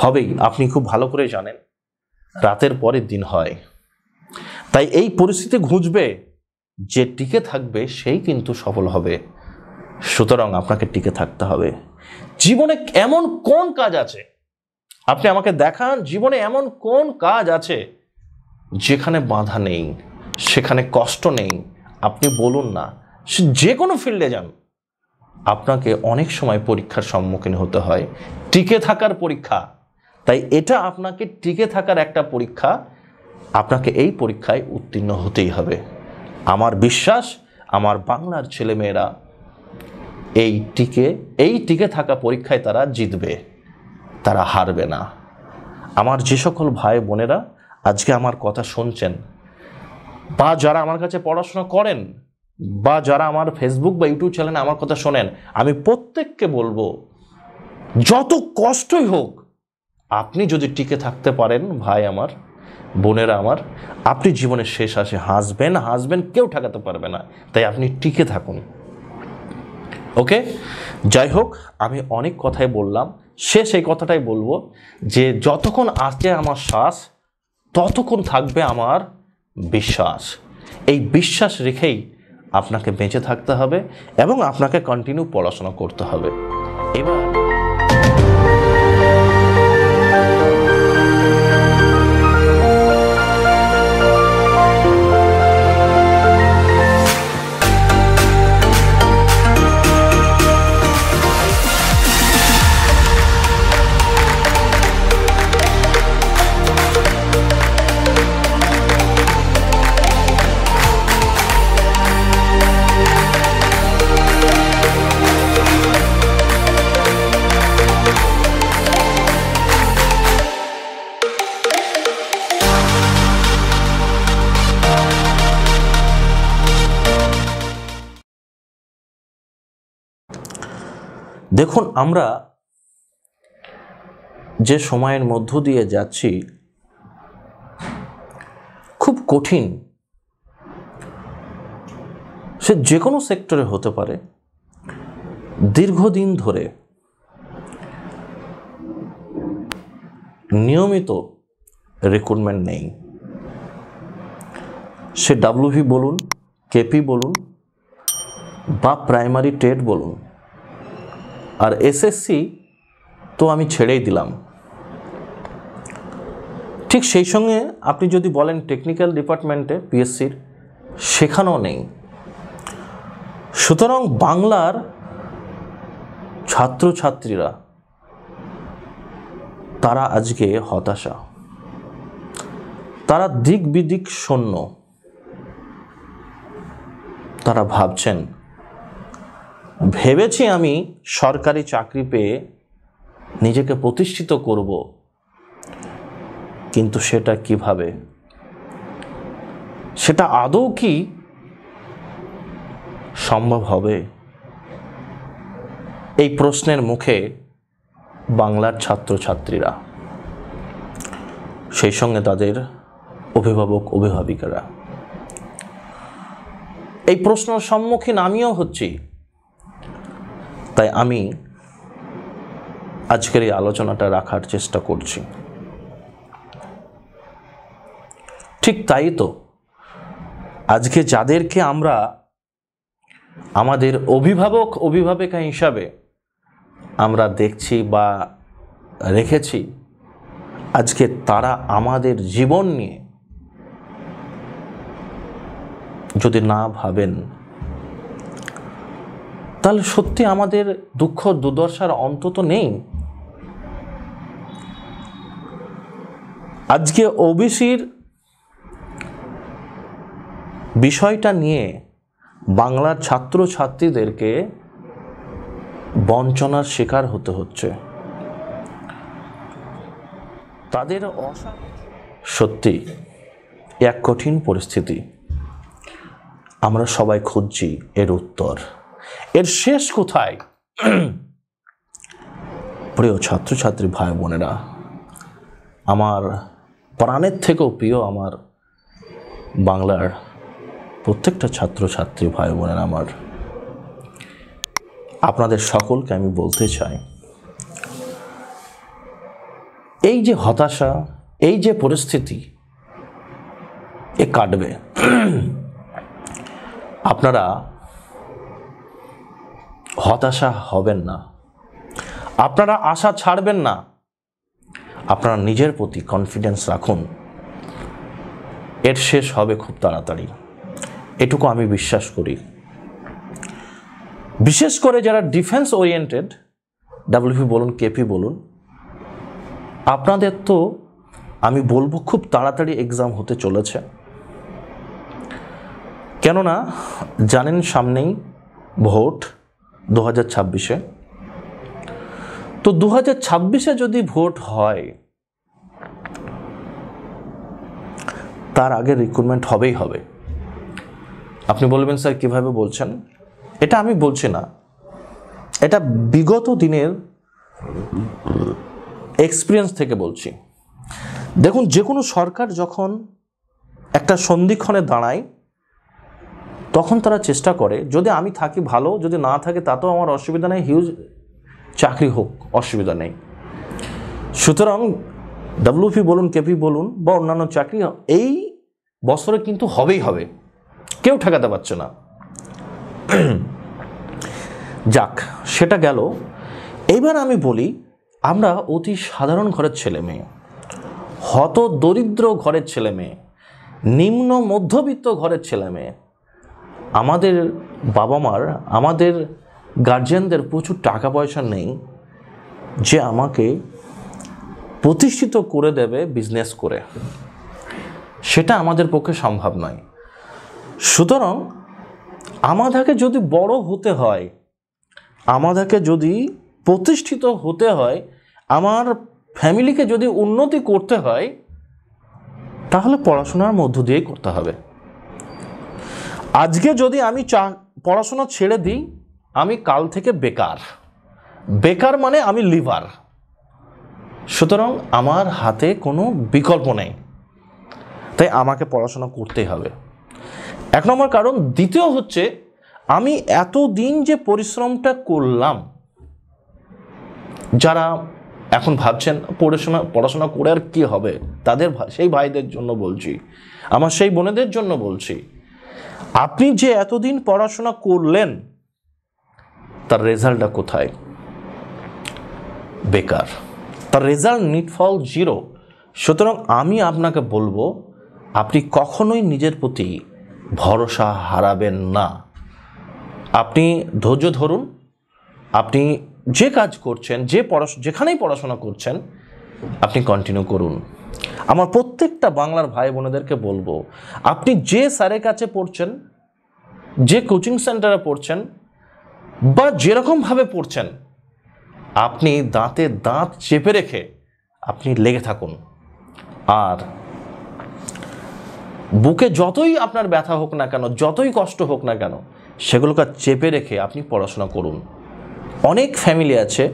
হবেই, আপনি খুব ভালো করে জানেন। রাতের পরে দিন হয়, তাই এই পরিস্থিতি ঘুচবে, যে টিকে থাকবে সেই কিন্তু সফল হবে। সুতরাং আপনাকে টিকে থাকতে হবে। জীবনে এমন কোন কাজ আছে, আপনি আমাকে দেখান, জীবনে এমন কোন কাজ আছে যেখানে বাধা নেই, সেখানে কষ্ট নেই। আপনি বলুন না, যে কোনো ফিল্ডে যান, আপনাকে অনেক সময় পরীক্ষার সম্মুখীন হতে হয়, টিকে থাকার পরীক্ষা। তাই এটা আপনাকে টিকে থাকার একটা পরীক্ষা, আপনাকে এই পরীক্ষায় উত্তীর্ণ হতেই হবে। আমার বিশ্বাস আমার বাংলার ছেলেমেয়েরা এই টিকে থাকা পরীক্ষায় তারা জিতবে, তারা হারবে না। আমার যে সকল ভাই বোনেরা আজকে আমার কথা শুনছেন, বা যারা আমার কাছে পড়াশোনা করেন, বা যারা আমার ফেসবুক বা ইউটিউব চ্যানেলে আমার কথা শোনেন, আমি প্রত্যেককে বলবো, যত কষ্টই হোক, আপনি যদি টিকে থাকতে পারেন ভাই আমার, বোনেরা আমার, আপনি জীবনের শেষ আসে হাসবেন, কেউ ঠেকাতে পারবে না। তাই আপনি টিকে থাকুন। ওকে, যাই হোক, আমি অনেক কথাই বললাম, শেষ এই কথাটাই বলবো যে যতক্ষণ আছে আমার শ্বাস, ততক্ষণ থাকবে আমার বিশ্বাস। এই বিশ্বাস রেখেই আপনাকে বেঁচে থাকতে হবে এবং আপনাকে কন্টিনিউ পড়াশোনা করতে হবে। এবার দেখুন, আমরা যে সময়ের মধ্য দিয়ে যাচ্ছি খুব কঠিন, সে যে কোনো সেক্টরে হতে পারে। দীর্ঘদিন ধরে নিয়মিত রিক্রুটমেন্ট নেই, সে ডাব্লিউভি বলুন, কেপি বলুন, বা প্রাইমারি টেট বলুন, আর এসএসসি তো আমি ছেড়েই দিলাম। ঠিক সেই সঙ্গে আপনি যদি বলেন টেকনিক্যাল ডিপার্টমেন্টে পিএসসির, সেখানেও নেই। সুতরাং বাংলার ছাত্রছাত্রীরা তারা আজকে হতাশা, তারা দিক বিদিক শূন্য। তারা ভাবছেন, ভেবেছি আমি সরকারি চাকরি পেয়ে নিজেকে প্রতিষ্ঠিত করব, কিন্তু সেটা কিভাবে, সেটা আদৌ কি সম্ভব হবে? এই প্রশ্নের মুখে বাংলার ছাত্রছাত্রীরা, সেই সঙ্গে তাদের অভিভাবক অভিভাবিকারা। এই প্রশ্নের সম্মুখীন আমিও হচ্ছি। তাই আমি আজকের এই আলোচনাটা রাখার চেষ্টা করছি। ঠিক তাই তো, আজকে যাদেরকে আমরা আমাদের অভিভাবক অভিভাবিকা হিসাবে আমরা দেখছি বা রেখেছি, আজকে তারা আমাদের জীবন নিয়ে যদি না ভাবেন, তাহলে সত্যি আমাদের দুঃখ দুর্দশার অন্ত নেই। আজকে ওবিসির বিষয়টা নিয়ে বাংলার ছাত্রছাত্রীদেরকে বঞ্চনার শিকার হতে হচ্ছে। তাদের সত্যি এক কঠিন পরিস্থিতি। আমরা সবাই খুঁজছি এর উত্তর, এর শেষ কোথায়। প্রিয় ছাত্রছাত্রী ভাই বোনেরা, আমার প্রাণের থেকেও প্রিয় আমার বাংলার প্রত্যেকটা ছাত্রছাত্রী ভাই বোনেরা, আমার আপনাদের সকলকে আমি বলতে চাই, এই যে হতাশা, এই যে পরিস্থিতি, এ কাটবে। আপনারা হতাশা হবেন না, আপনারা আশা ছাড়বেন না, আপনারা নিজের প্রতি কনফিডেন্স রাখুন। এর শেষ হবে খুব তাড়াতাড়ি, এটুকু আমি বিশ্বাস করি। বিশেষ করে যারা ডিফেন্স ওরিয়েন্টেড, ডাব্লিউপি বলুন, কেপি বলুন, আপনাদের তো আমি বলবো খুব তাড়াতাড়ি এক্সাম হতে চলেছে। কেননা জানেন সামনেই ভোট 2026-এ। তো 2026-এ যদি ভোট হয়, তার আগে রিক্রুটমেন্ট হবেই হবে। আপনি বলবেন স্যার কিভাবে বলছেন? এটা আমি বলছি না, এটা বিগত দিনের এক্সপিরিয়েন্স থেকে বলছি। দেখুন, যে কোনো সরকার যখন একটা সন্ধিক্ষণে দাঁড়ায়, তখন তারা চেষ্টা করে যদি আমি থাকি ভালো, যদি না থাকে তাতেও আমার অসুবিধা নেই, হিউজ চাকরি হোক, অসুবিধা নেই। সুতরাং ডাব্লিউপি বলুন, কেপি বলুন বা অন্যান্য চাকরি এই বছরে কিন্তু হবেই হবে, কেউ ঠেকাতে পারছে না। যাক, সেটা গেল। এইবার আমি বলি, আমরা অতি সাধারণ ঘরের ছেলে মেয়ে, হত দরিদ্র ঘরের ছেলে মেয়ে, নিম্ন মধ্যবিত্ত ঘরের ছেলে মেয়ে, আমাদের বাবা মার, আমাদের গার্জিয়ানদের প্রচুর টাকা পয়সা নেই যে আমাকে প্রতিষ্ঠিত করে দেবে বিজনেস করে, সেটা আমাদের পক্ষে সম্ভব নয়। সুতরাং আমাদেরকে যদি বড় হতে হয়, আমাদেরকে যদি প্রতিষ্ঠিত হতে হয়, আমার ফ্যামিলিকে যদি উন্নতি করতে হয়, তাহলে পড়াশোনার মধ্য দিয়েই করতে হবে। আজকে যদি আমি পড়াশোনা ছেড়ে দিই, আমি কাল থেকে বেকার। বেকার মানে আমি লিভার। সুতরাং আমার হাতে কোনো বিকল্প নেই, তাই আমাকে পড়াশোনা করতেই হবে, এক নম্বর কারণ। দ্বিতীয় হচ্ছে, আমি এতদিন যে পরিশ্রমটা করলাম, যারা এখন ভাবছেন পড়াশোনা করে আর কি হবে, তাদের সেই ভাইদের জন্য বলছি, আমার সেই বোনেদের জন্য বলছি, আপনি যে এতদিন পড়াশোনা করলেন, তার রেজাল্টটা কোথায়? বেকার, তার রেজাল্ট নিটফল 0। সুতরাং আমি আপনাকে বলবো, আপনি কখনোই নিজের প্রতি ভরসা হারাবেন না। আপনি ধৈর্য ধরুন, আপনি যে কাজ করছেন, যেখানেই পড়াশোনা করছেন, আপনি কন্টিনিউ করুন। আমার প্রত্যেকটা বাংলার ভাই বোনেদেরকে বলবো, আপনি যে স্যারের কাছে পড়ছেন, যে কোচিং সেন্টারে পড়ছেন, বা যেরকমভাবে পড়ছেন, আপনি দাঁতে দাঁত চেপে রেখে আপনি লেগে থাকুন। আর বুকে যতই আপনার ব্যথা হোক না কেন, যতই কষ্ট হোক না কেন, সেগুলোকে চেপে রেখে আপনি পড়াশোনা করুন। অনেক ফ্যামিলি আছে,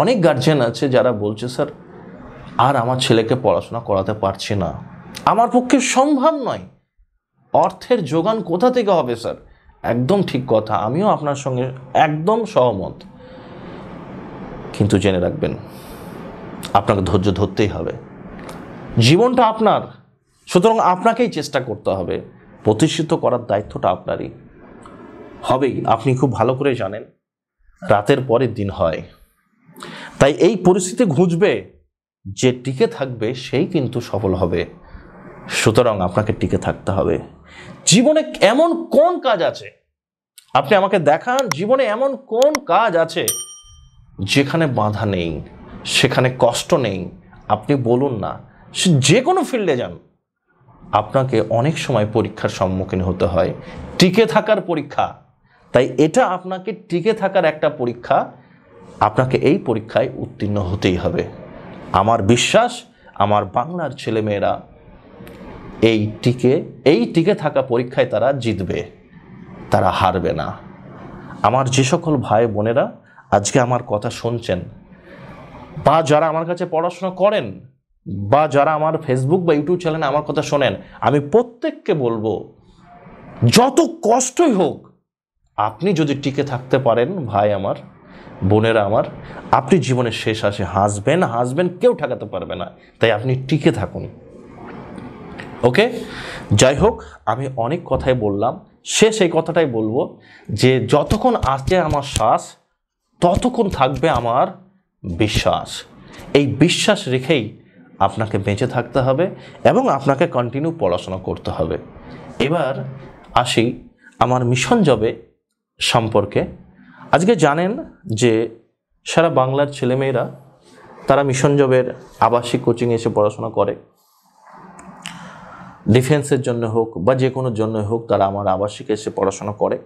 অনেক গার্জিয়ান আছে যারা বলছে, স্যার আর আমার ছেলেকে পড়াশোনা করাতে পারছি না, আমার পক্ষে সম্ভব নয়, অর্থের যোগান কোথা থেকে হবে স্যার? একদম ঠিক কথা, আমিও আপনার সঙ্গে একদম সহমত। কিন্তু জেনে রাখবেন, আপনাকে ধৈর্য ধরতেই হবে, জীবনটা আপনার। সুতরাং আপনাকেই চেষ্টা করতে হবে, প্রতিষ্ঠিত করার দায়িত্বটা আপনারই। হবেই, আপনি খুব ভালো করে জানেন, রাতের পরে দিন হয়। তাই এই পরিস্থিতি ঘুচবে, যে টিকে থাকবে সেই কিন্তু সফল হবে। সুতরাং আপনাকে টিকে থাকতে হবে। জীবনে এমন কোন কাজ আছে, আপনি আমাকে দেখান, জীবনে এমন কোন কাজ আছে যেখানে বাধা নেই, সেখানে কষ্ট নেই? আপনি বলুন না, যে কোনো ফিল্ডে যান, আপনাকে অনেক সময় পরীক্ষার সম্মুখীন হতে হয়, টিকে থাকার পরীক্ষা। তাই এটা আপনাকে টিকে থাকার একটা পরীক্ষা, আপনাকে এই পরীক্ষায় উত্তীর্ণ হতেই হবে। আমার বিশ্বাস, আমার বাংলার ছেলেমেয়েরা এই টিকে থাকা পরীক্ষায় তারা জিতবে, তারা হারবে না। আমার যে সকল ভাই বোনেরা আজকে আমার কথা শুনছেন, বা যারা আমার কাছে পড়াশোনা করেন, বা যারা আমার ফেসবুক বা ইউটিউব চ্যানেলে আমার কথা শোনেন, আমি প্রত্যেককে বলবো, যত কষ্টই হোক, আপনি যদি টিকে থাকতে পারেন ভাই আমার, বোনেরা আমার, আপনি জীবনের শেষ আসে হাসবেন, কেউ ঠেকাতে পারবে না, তাই আপনি টিকে থাকুন। ওকে, যাই হোক, আমি অনেক কথাই বললাম, শেষ এই কথাটাই বলবো যে যতক্ষণ আছে আমার শ্বাস ততক্ষণ থাকবে আমার বিশ্বাস। এই বিশ্বাস রেখেই আপনাকে বেঁচে থাকতে হবে এবং আপনাকে কন্টিনিউ পড়াশোনা করতে হবে। এবার আসি আমার মিশন জবে সম্পর্কে। আজকে জানেন যে সারা বাংলার ছেলেমেয়েরা তারা মিশন জবের আবাসিক কোচিং এসে পড়াশোনা করে। ডিফেন্সের জন্য হোক বা যে কোনো জন্য হোক, তারা আমার আবাসিক এসে পড়াশোনা করে।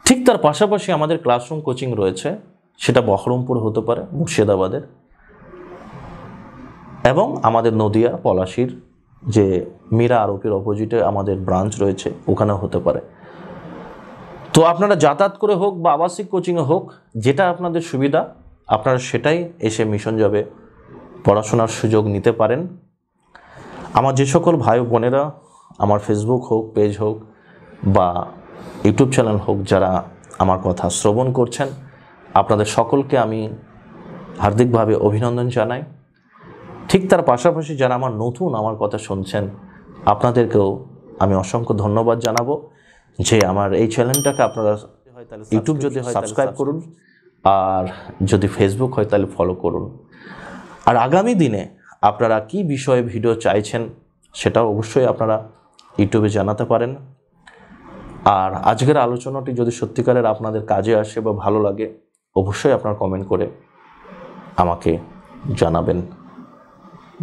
ঠিক তার পাশাপাশি আমাদের ক্লাসরুম কোচিং রয়েছে, সেটা বহরমপুর হতে পারে, মুর্শিদাবাদের, এবং আমাদের নদিয়া পলাশীর যে মীরা আরোপের অপোজিটে আমাদের ব্রাঞ্চ রয়েছে, ওখানেও হতে পারে। তো আপনারা যাতায়াত করে হোক বা আবাসিক কোচিংয়ে হোক, যেটা আপনাদের সুবিধা আপনারা সেটাই এসে মিশন জবে পড়াশোনার সুযোগ নিতে পারেন। আমার যে সকল ভাই বোনেরা আমার ফেসবুক হোক, পেজ হোক বা ইউটিউব চ্যানেল হোক, যারা আমার কথা শ্রবণ করছেন, আপনাদের সকলকে আমি হার্দিকভাবে অভিনন্দন জানাই। ঠিক তার পাশাপাশি যারা আমার কথা শুনছেন, আপনাদেরকেও আমি অসংখ্য ধন্যবাদ জানাবো যে আমার এই চ্যানেলটাকে আপনারা ইউটিউব যদি হয় সাবস্ক্রাইব করুন, আর যদি ফেসবুক হয় তাহলে ফলো করুন। আর আগামী দিনে আপনারা কি বিষয়ে ভিডিও চাইছেন সেটাও অবশ্যই আপনারা ইউটিউবে জানাতে পারেন। আর আজকের আলোচনাটি যদি সত্যিকারের আপনাদের কাজে আসে বা ভালো লাগে, অবশ্যই আপনারা কমেন্ট করে আমাকে জানাবেন।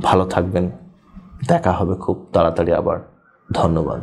ভালো থাকবেন, দেখা হবে খুব তাড়াতাড়ি আবার। ধন্যবাদ।